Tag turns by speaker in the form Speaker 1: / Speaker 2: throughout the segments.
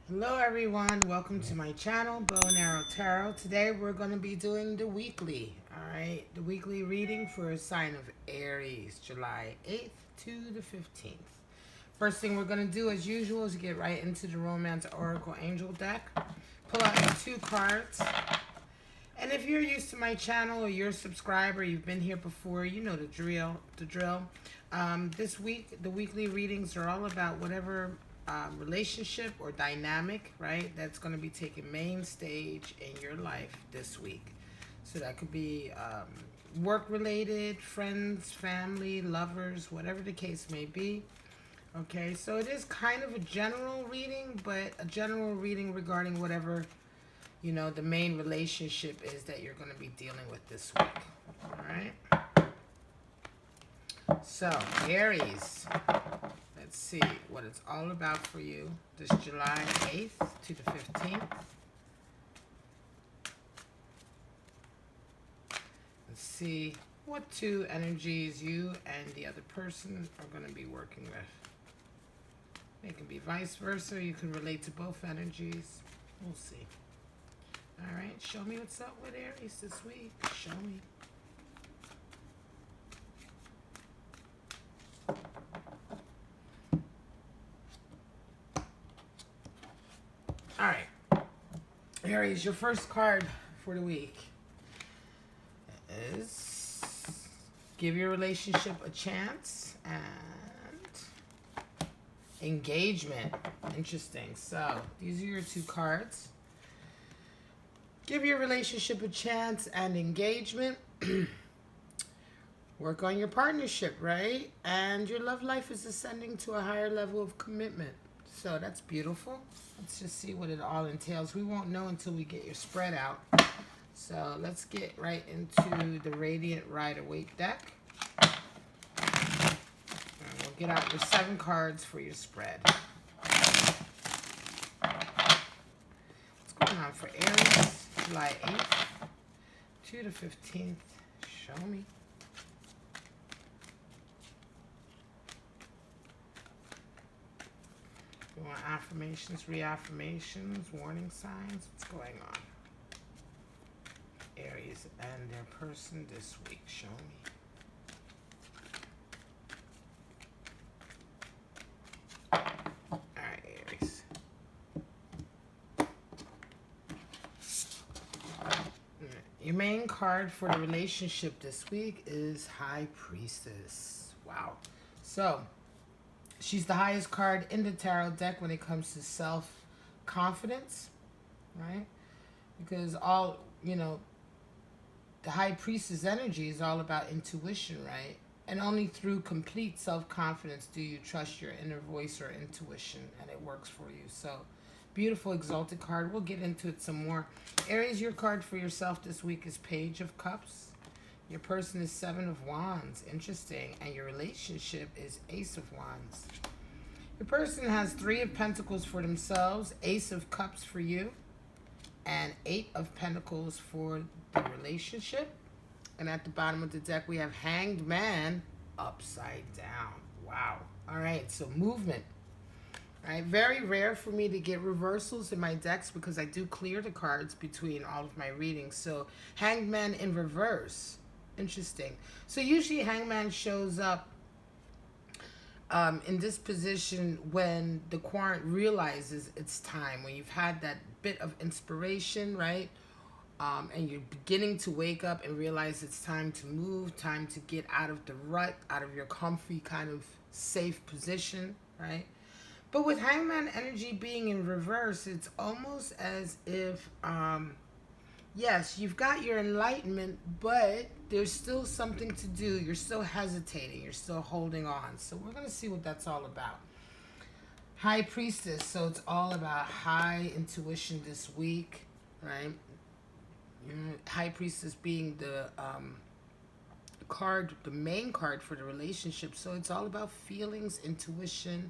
Speaker 1: Hello everyone, welcome to my channel, Bow and Arrow Tarot. Today we're going to be doing the weekly, alright? The weekly reading for a sign of Aries, July 8th to the 15th. First thing we're going to do as usual is get right into the Romance Oracle Angel deck. Pull out your two cards. And if you're used to my channel or you're a subscriber, you've been here before, you know the drill. This week, the weekly readings are all about whatever relationship or dynamic, right, that's going to be taking main stage in your life this week. So that could be work related, friends, family, lovers, whatever the case may be. Okay, so it is kind of a general reading, but a general reading regarding whatever, you know, the main relationship is that you're going to be dealing with this week. All right. So, Aries. Let's see what it's all about for you this July 8th to the 15th. Let's see what two energies you and the other person are going to be working with. It can be vice versa. You can relate to both energies. We'll see. All right, show me what's up with Aries this week. Show me. All right, Aries, your first card for the week is give your relationship a chance and engagement. Interesting. So these are your two cards. Give your relationship a chance and engagement. Work on your partnership, right? And your love life is ascending to a higher level of commitment. So that's beautiful. Let's just see what it all entails. We won't know until we get your spread out. So let's get right into the Radiant Rider-Waite deck. And we'll get out your 7 cards for your spread. What's going on for Aries? July 8th to the 15th. Show me. You want affirmations, reaffirmations, warning signs? What's going on? Aries and their person this week. Show me. Alright, Aries. Your main card for the relationship this week is High Priestess. Wow. So, she's the highest card in the tarot deck when it comes to self-confidence, right? Because all, you know, the High Priestess energy is all about intuition, right? And only through complete self-confidence do you trust your inner voice or intuition, and it works for you. So, beautiful exalted card. We'll get into it some more. Aries, your card for yourself this week is Page of Cups. Your person is 7 of Wands. Interesting. And your relationship is Ace of Wands. Your person has 3 of Pentacles for themselves, Ace of Cups for you, and 8 of Pentacles for the relationship. And at the bottom of the deck, we have Hanged Man upside down. Wow. All right, so movement. All right, very rare for me to get reversals in my decks because I do clear the cards between all of my readings. So Hanged Man in reverse. Interesting. So usually Hangman shows up in this position when the querent realizes it's time, when you've had that bit of inspiration, right? And you're beginning to wake up and realize it's time to move, time to get out of the rut, out of your comfy kind of safe position, right? But with Hangman energy being in reverse, it's almost as if, yes, you've got your enlightenment, but there's still something to do. You're still hesitating. You're still holding on. So we're going to see what that's all about. High Priestess. So it's all about high intuition this week, right? High Priestess being the card, the main card for the relationship. So it's all about feelings, intuition,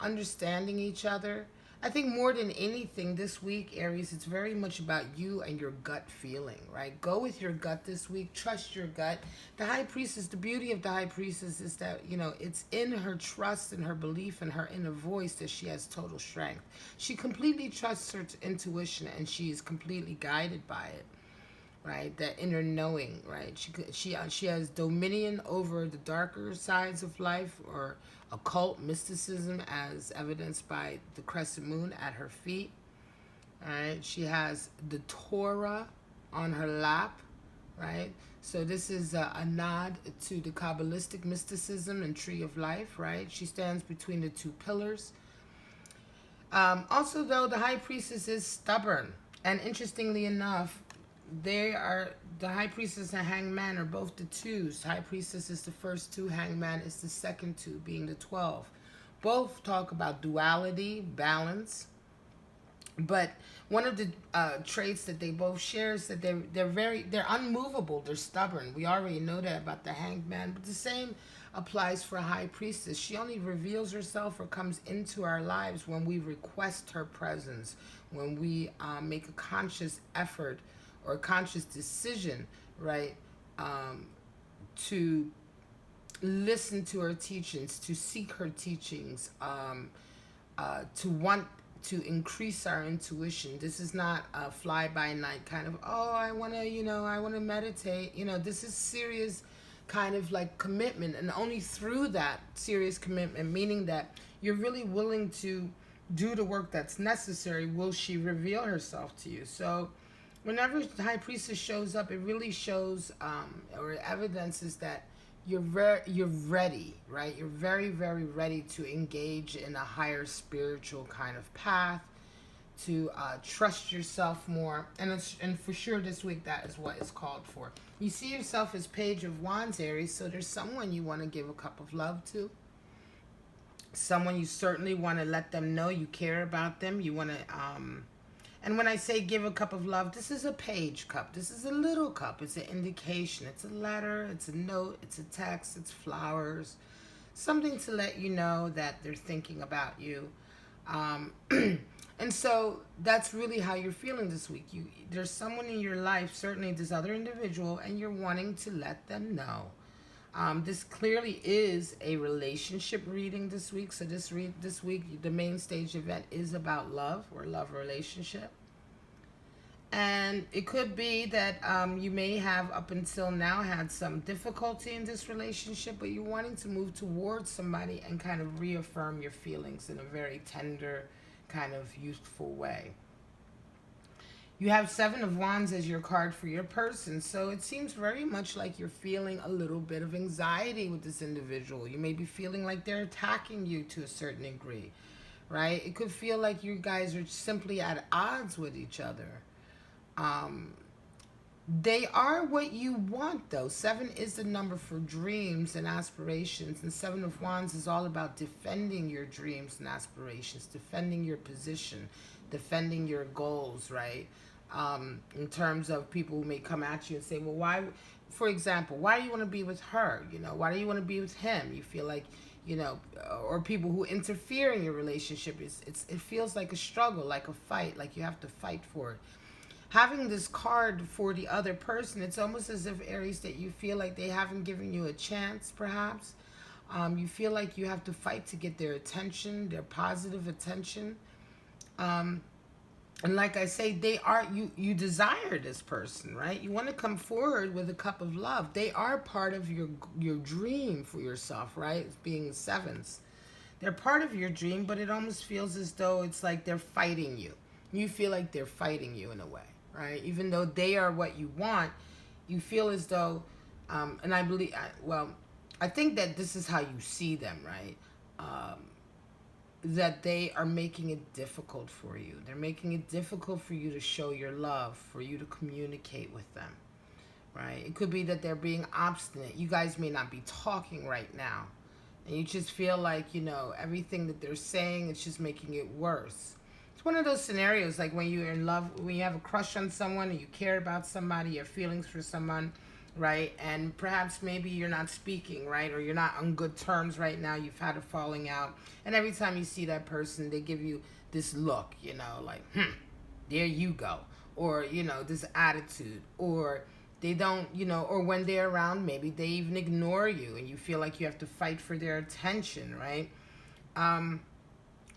Speaker 1: understanding each other. I think more than anything this week, Aries, it's very much about you and your gut feeling, right? Go with your gut this week. Trust your gut. The High Priestess, the beauty of the High Priestess is that, it's in her trust and her belief and her inner voice that she has total strength. She completely trusts her intuition, and she is completely guided by it, right? That inner knowing, right? She has dominion over the darker sides of life, or occult mysticism, as evidenced by the crescent moon at her feet. All right, she has the Torah on her lap, right? So this is a nod to the Kabbalistic mysticism and tree of life, right? She stands between the two pillars. Also, though, the High Priestess is stubborn, and interestingly enough, the High Priestess and Hangman are both the twos. High Priestess is the first two, Hangman is the second two, being the 12. Both talk about duality, balance, but one of the traits that they both share is that they're unmovable, they're stubborn. We already know that about the Hanged Man, but the same applies for a High Priestess. She only reveals herself or comes into our lives when we request her presence, when we make a conscious effort or a conscious decision, right, to listen to her teachings, to seek her teachings, to want to increase our intuition. This is not a fly-by-night kind of, oh, I want to meditate. This is serious kind of like commitment, and only through that serious commitment, meaning that you're really willing to do the work that's necessary, will she reveal herself to you. So whenever the High Priestess shows up, it really shows or evidences that you're ready, right? You're very, very ready to engage in a higher spiritual kind of path, to trust yourself more. And for sure this week, that is what is called for. You see yourself as Page of Wands, Aries, so there's someone you want to give a cup of love to. Someone you certainly want to let them know you care about them. You want to... And when I say give a cup of love, this is a page cup. This is a little cup. It's an indication. It's a letter. It's a note. It's a text. It's flowers. Something to let you know that they're thinking about you. And so that's really how you're feeling this week. There's someone in your life, certainly this other individual, and you're wanting to let them know. This clearly is a relationship reading this week. So this week, the main stage event is about love or love relationship. And it could be that you may have up until now had some difficulty in this relationship, but you're wanting to move towards somebody and kind of reaffirm your feelings in a very tender, kind of youthful way. You have Seven of Wands as your card for your person, so it seems very much like you're feeling a little bit of anxiety with this individual. You may be feeling like they're attacking you to a certain degree, right? It could feel like you guys are simply at odds with each other. They are what you want, though. 7 is the number for dreams and aspirations, and 7 of Wands is all about defending your dreams and aspirations, defending your position, defending your goals, right? In terms of people who may come at you and say, well, why, for example, why do you want to be with her? Why do you want to be with him? You feel like, or people who interfere in your relationship, it feels like a struggle, like a fight, like you have to fight for it. Having this card for the other person, it's almost as if, Aries, that you feel like they haven't given you a chance, perhaps. You feel like you have to fight to get their attention, their positive attention. And like I say, you desire this person, right? You want to come forward with a cup of love. They are part of your dream for yourself, right? Being sevens. They're part of your dream, but it almost feels as though it's like they're fighting you. You feel like they're fighting you in a way, right? Even though they are what you want, you feel as though, and I think that this is how you see them, right? That they are making it difficult for you. They're making it difficult for you to show your love, for you to communicate with them, right? It could be that they're being obstinate. You guys may not be talking right now, and you just feel like, everything that they're saying, it's just making it worse. It's one of those scenarios like when you're in love, when you have a crush on someone and you care about somebody, your feelings for someone, right? And perhaps maybe you're not speaking, right? Or you're not on good terms right now. You've had a falling out. And every time you see that person, they give you this look, you know, like, there you go. Or, you know, this attitude. Or they don't, you know, or when they're around, maybe they even ignore you and you feel like you have to fight for their attention, right?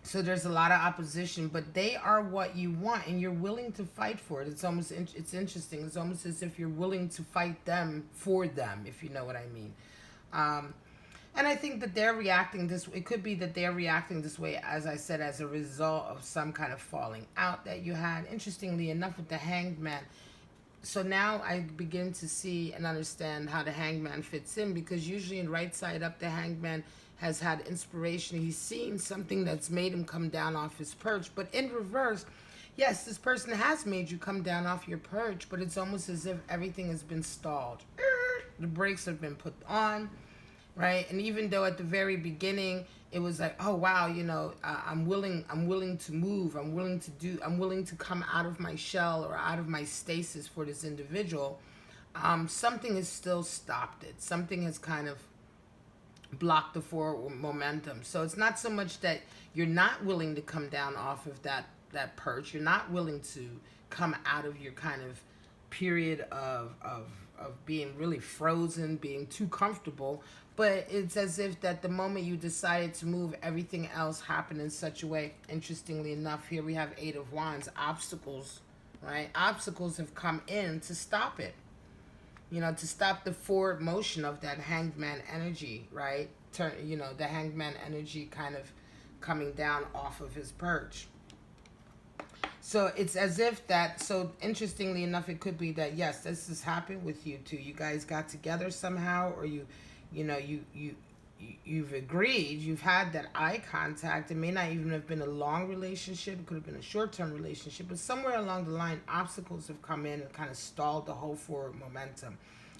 Speaker 1: So there's a lot of opposition, but they are what you want, and you're willing to fight for it. It's almost it's interesting. It's almost as if you're willing to fight them for them, if you know what I mean. And I think that they're reacting this. It could be that they're reacting this way, as I said, as a result of some kind of falling out that you had. Interestingly enough, with the Hanged Man. So now I begin to see and understand how the Hanged Man fits in, because usually in right side up, the Hanged Man has had inspiration. He's seen something that's made him come down off his perch. But in reverse, yes, this person has made you come down off your perch, but it's almost as if everything has been stalled. The brakes have been put on, right? And even though at the very beginning it was like, oh wow, you know, I'm willing to move, I'm willing to come out of my shell or out of my stasis for this individual, something has still stopped it. Something has kind of block the forward momentum. So it's not so much that you're not willing to come down off of that perch. You're not willing to come out of your kind of period of being really frozen, being too comfortable. But it's as if that the moment you decided to move, everything else happened in such a way. Interestingly enough, here we have Eight of Wands, obstacles, right? Obstacles have come in to stop it. You know, to stop the forward motion of that Hanged Man energy, right? You know, the Hanged Man energy kind of coming down off of his perch. So it's as if that, so interestingly enough, it could be that, yes, this has happened with you two. You guys got together somehow, or you've agreed, you've had that eye contact. It may not even have been a long relationship. It could have been a short-term relationship, but somewhere along the line, obstacles have come in and kind of stalled the whole forward momentum.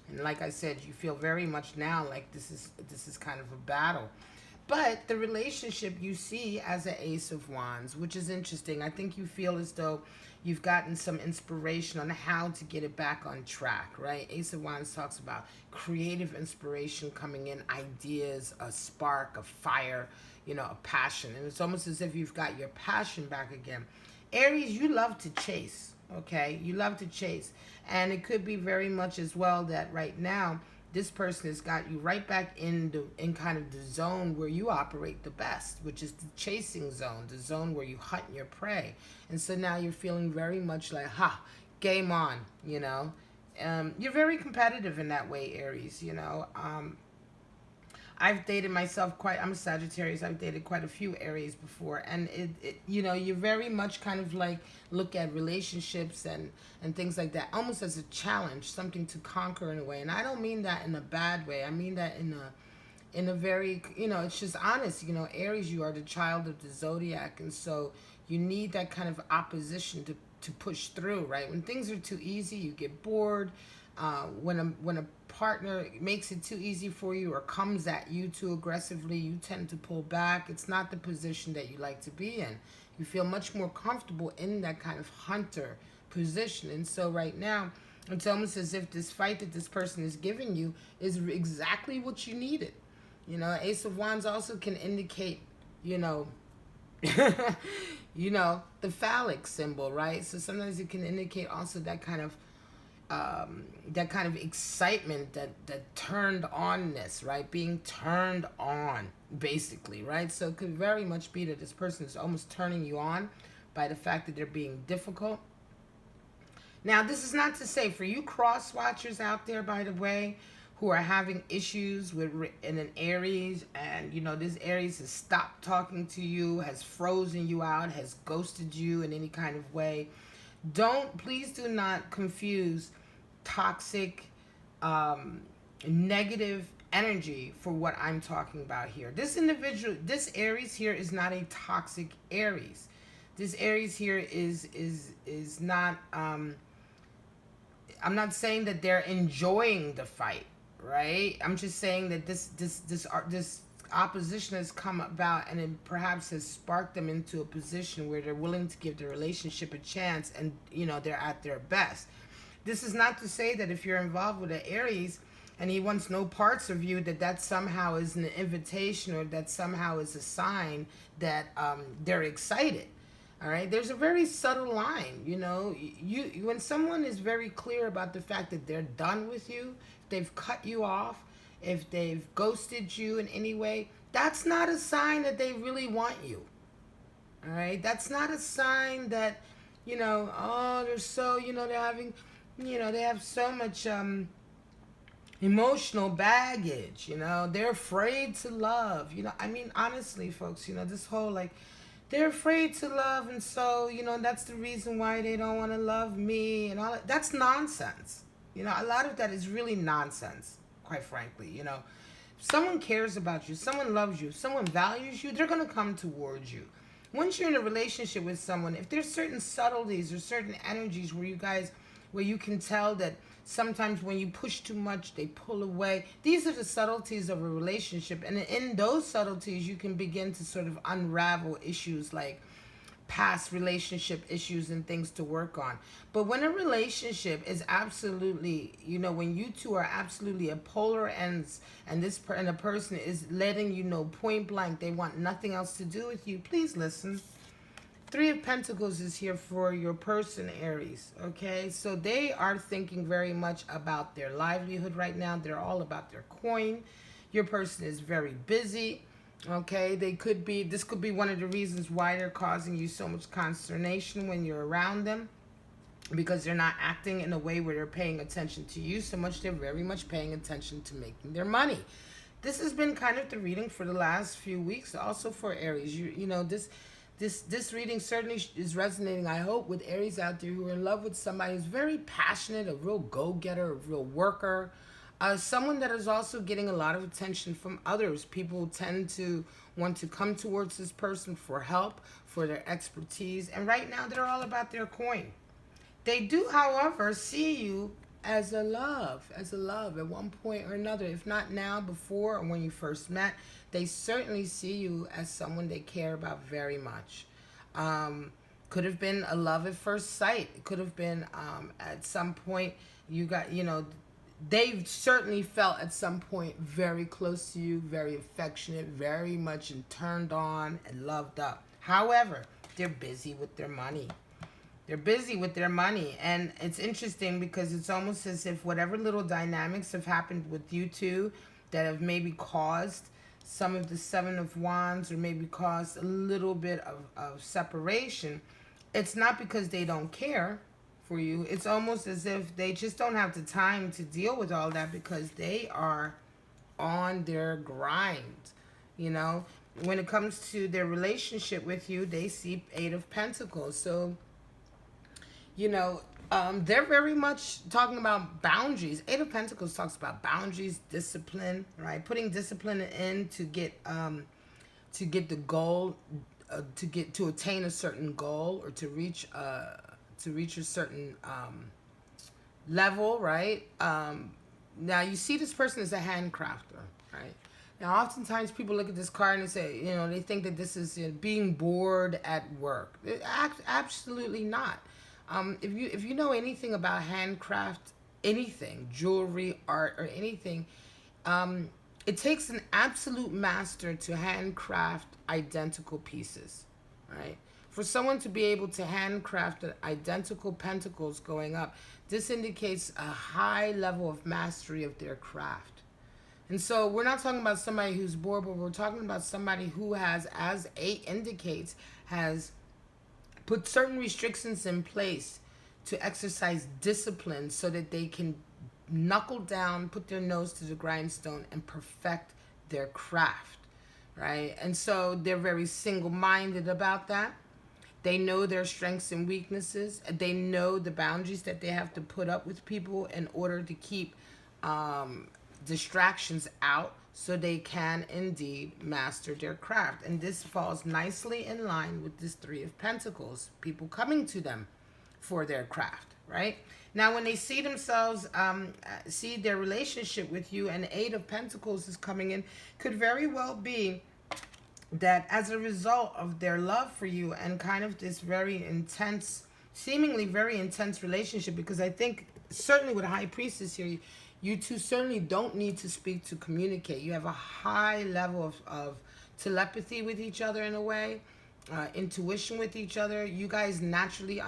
Speaker 1: And like I said, you feel very much now like this is kind of a battle. But the relationship you see as an Ace of Wands, which is interesting. I think you feel as though you've gotten some inspiration on how to get it back on track, right? Ace of Wands talks about creative inspiration coming in, ideas, a spark, a fire, you know, a passion. And it's almost as if you've got your passion back again. Aries, you love to chase, okay? You love to chase. And it could be very much as well that right now, this person has got you right back in kind of the zone where you operate the best, which is the chasing zone, the zone where you hunt your prey. And so now you're feeling very much like, game on, you know. You're very competitive in that way, Aries, you know. I've dated myself I'm a Sagittarius. I've dated quite a few Aries before. And, you know, you're very much kind of like look at relationships and things like that almost as a challenge, something to conquer in a way. And I don't mean that in a bad way. I mean that in a very, you know, it's just honest. You know, Aries, you are the child of the zodiac. And so you need that kind of opposition to push through, right? When things are too easy, you get bored. When a partner makes it too easy for you or comes at you too aggressively, you tend to pull back. It's not the position that you like to be in. You feel much more comfortable in that kind of hunter position. And so right now, it's almost as if this fight that this person is giving you is exactly what you needed. You know, Ace of Wands also can indicate, you know, you know, the phallic symbol, right? So sometimes it can indicate also that kind of excitement, that turned onness, right? Being turned on, basically, right? So it could very much be that this person is almost turning you on by the fact that they're being difficult. Now, this is not to say for you cross watchers out there, by the way, who are having issues with in an Aries, and you know this Aries has stopped talking to you, has frozen you out, has ghosted you in any kind of way. Please do not confuse toxic, negative energy for what I'm talking about here. This individual, this Aries here is not a toxic Aries. This Aries here is not, I'm not saying that they're enjoying the fight, right? I'm just saying that this opposition has come about, and it perhaps has sparked them into a position where they're willing to give the relationship a chance, and you know they're at their best. This is not to say that if you're involved with an Aries and he wants no parts of you, that somehow is an invitation, or that somehow is a sign that they're excited. All right, there's a very subtle line, you know. You when someone is very clear about the fact that they're done with you, they've cut you off, if they've ghosted you in any way, that's not a sign that they really want you. All right, that's not a sign that, you know, oh, they're so, you know, they're having, you know, they have so much emotional baggage, you know, they're afraid to love, you know. I mean, honestly, folks, you know, this whole like, they're afraid to love, and so, you know, that's the reason why they don't want to love me and all that. That's nonsense. You know, a lot of that is really nonsense, quite frankly. You know, if someone cares about you, someone loves you, someone values you, they're going to come towards you. Once you're in a relationship with someone, if there's certain subtleties or certain energies where you guys, where you can tell that sometimes when you push too much, they pull away. These are the subtleties of a relationship. And in those subtleties, you can begin to sort of unravel issues like past relationship issues and things to work on. But when a relationship is absolutely, you know, when you two are absolutely at polar ends, and and a person is letting you know point blank they want nothing else to do with you, please listen. Three of Pentacles is here for your person, Aries, okay? So they are thinking very much about their livelihood right now. They're all about their coin. Your person is very busy, okay? This could be one of the reasons why they're causing you so much consternation when you're around them, because they're not acting in a way where they're paying attention to you so much. They're very much paying attention to making their money. This has been kind of the reading for the last few weeks, also for Aries. You know, this reading certainly is resonating, I hope, with Aries out there who are in love with somebody who's very passionate, a real go-getter, a real worker, someone that is also getting a lot of attention from others. People tend to want to come towards this person for help, for their expertise, and right now they're all about their coin. They do, however, see you as a love at one point or another. If not now, before, or when you first met, they certainly see you as someone they care about very much. Could have been a love at first sight. It could have been at some point you got, you know, they've certainly felt at some point very close to you, very affectionate, very much turned on and loved up. However, they're busy with their money. They're busy with their money. And it's interesting because it's almost as if whatever little dynamics have happened with you two that have maybe caused some of the Seven of Wands, or maybe caused a little bit of separation, it's not because they don't care for you. It's almost as if they just don't have the time to deal with all that because they are on their grind. You know, when it comes to their relationship with you, they see Eight of Pentacles. So, you know, they're very much talking about boundaries. Eight of Pentacles talks about boundaries, discipline, right? Putting discipline in to get the goal, to attain a certain goal, or to reach a certain level, right? Now you see this person as a handcrafter, right? Now, oftentimes people look at this card and say, you know, they think that this is being bored at work. Absolutely not. If you know anything about handcraft, anything, jewelry, art, or anything, it takes an absolute master to handcraft identical pieces, right? For someone to be able to handcraft identical pentacles going up, this indicates a high level of mastery of their craft. And so we're not talking about somebody who's bored, but we're talking about somebody who has, as 8 indicates, has put certain restrictions in place to exercise discipline so that they can knuckle down, put their nose to the grindstone, and perfect their craft, right? And so they're very single-minded about that. They know their strengths and weaknesses. They know the boundaries that they have to put up with people in order to keep distractions out, so they can indeed master their craft. And this falls nicely in line with this Three of Pentacles, people coming to them for their craft, right? Now, when they see themselves, see their relationship with you, and Eight of Pentacles is coming in, could very well be that as a result of their love for you and kind of this very intense, seemingly very intense relationship, because I think certainly with High Priestess here, you two certainly don't need to speak to communicate. You have a high level of telepathy with each other in a way, intuition with each other. You guys naturally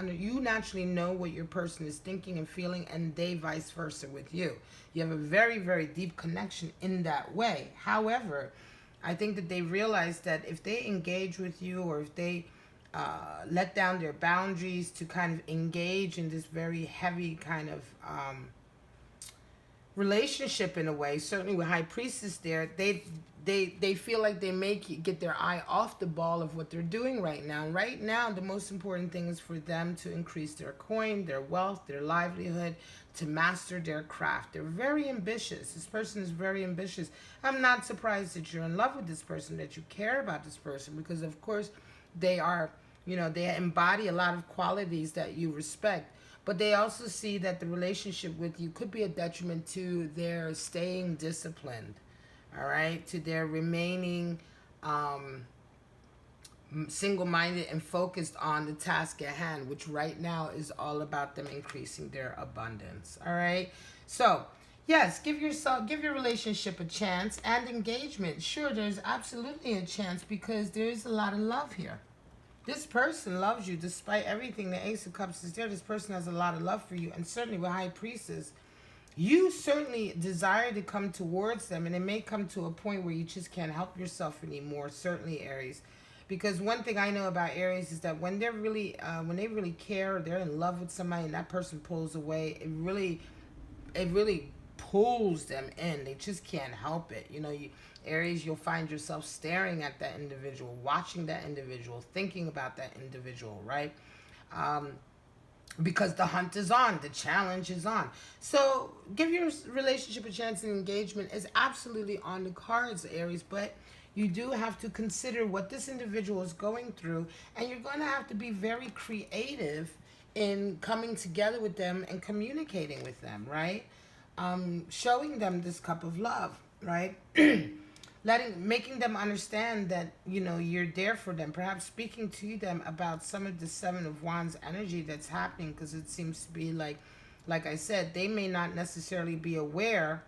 Speaker 1: know what your person is thinking and feeling, and they vice versa with you. You have a very, very deep connection in that way. However, I think that they realize that if they engage with you, or if they let down their boundaries to kind of engage in this very heavy kind of relationship in a way, certainly with High Priestess there, they feel like they may get their eye off the ball of what they're doing right now. Right now, the most important thing is for them to increase their coin, their wealth, their livelihood, to master their craft. They're very ambitious. This person is very ambitious. I'm not surprised that you're in love with this person, that you care about this person, because of course they are, they embody a lot of qualities that you respect. But they also see that the relationship with you could be a detriment to their staying disciplined, all right? To their remaining single-minded and focused on the task at hand, which right now is all about them increasing their abundance, all right? So, yes, give your relationship a chance and engagement. Sure, there's absolutely a chance because there's a lot of love here. This person loves you despite everything. The Ace of Cups is there. This person has a lot of love for you. And certainly with High Priestess, you certainly desire to come towards them. And it may come to a point where you just can't help yourself anymore. Certainly, Aries. Because one thing I know about Aries is that when they're really, when they really care, they're in love with somebody and that person pulls away, it really pulls them in. They just can't help it. Aries, you'll find yourself staring at that individual, watching that individual, thinking about that individual, right? Because the hunt is on, the challenge is on. So give your relationship a chance, and engagement is absolutely on the cards, Aries, but you do have to consider what this individual is going through, and you're going to have to be very creative in coming together with them and communicating with them, right? Showing them this cup of love, right? Making them understand that, you're there for them. Perhaps speaking to them about some of the Seven of Wands energy that's happening, because it seems to be like I said, they may not necessarily be aware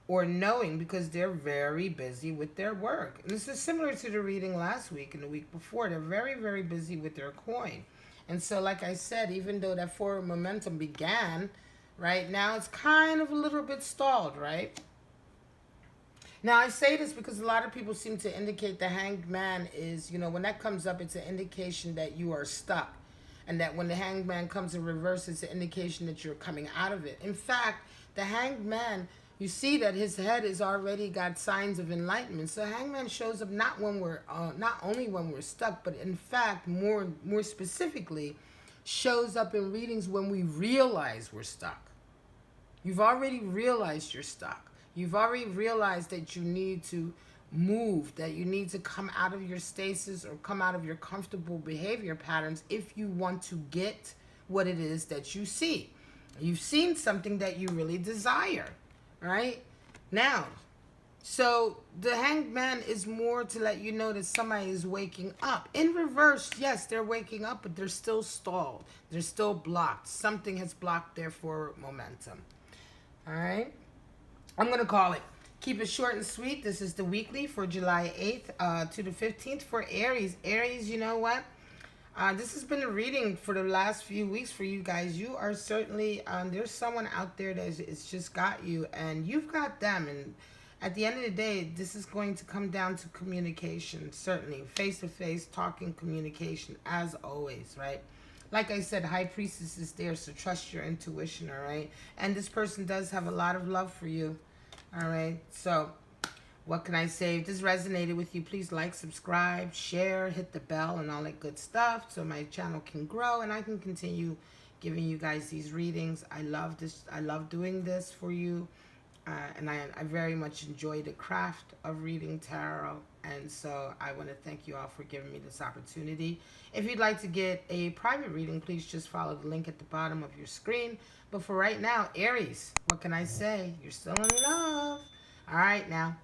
Speaker 1: or knowing because they're very busy with their work. And this is similar to the reading last week and the week before. They're very, very busy with their coin. And so, like I said, even though that forward momentum began, right now it's kind of a little bit stalled, right? Now, I say this because a lot of people seem to indicate the Hanged Man is, when that comes up, it's an indication that you are stuck. And that when the Hanged Man comes in reverse, it's an indication that you're coming out of it. In fact, the Hanged Man, you see that his head has already got signs of enlightenment. So Hanged Man shows up not only when we're stuck, but in fact, more specifically, shows up in readings when we realize we're stuck. You've already realized you're stuck. You've already realized that you need to move, that you need to come out of your stasis or come out of your comfortable behavior patterns if you want to get what it is that you see. You've seen something that you really desire, right? Now, so the Hanged Man is more to let you know that somebody is waking up. In reverse, yes, they're waking up, but they're still stalled. They're still blocked. Something has blocked their forward momentum. All right? I'm going to call it. Keep it short and sweet. This is the weekly for July 8th to the 15th for Aries. Aries, you know what? This has been a reading for the last few weeks for you guys. You are certainly, there's someone out there that it's just got you, and you've got them. And at the end of the day, this is going to come down to communication, certainly. Face-to-face, talking, communication, as always, right? Like I said, High Priestess is there, so trust your intuition, all right? And this person does have a lot of love for you, all right? So what can I say? If this resonated with you, please like, subscribe, share, hit the bell, and all that good stuff so my channel can grow and I can continue giving you guys these readings. I love this. I love doing this for you. And I very much enjoy the craft of reading tarot. And so I want to thank you all for giving me this opportunity. If you'd like to get a private reading, please just follow the link at the bottom of your screen. But for right now, Aries, what can I say? You're still in love. All right, now,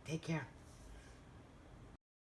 Speaker 1: take care.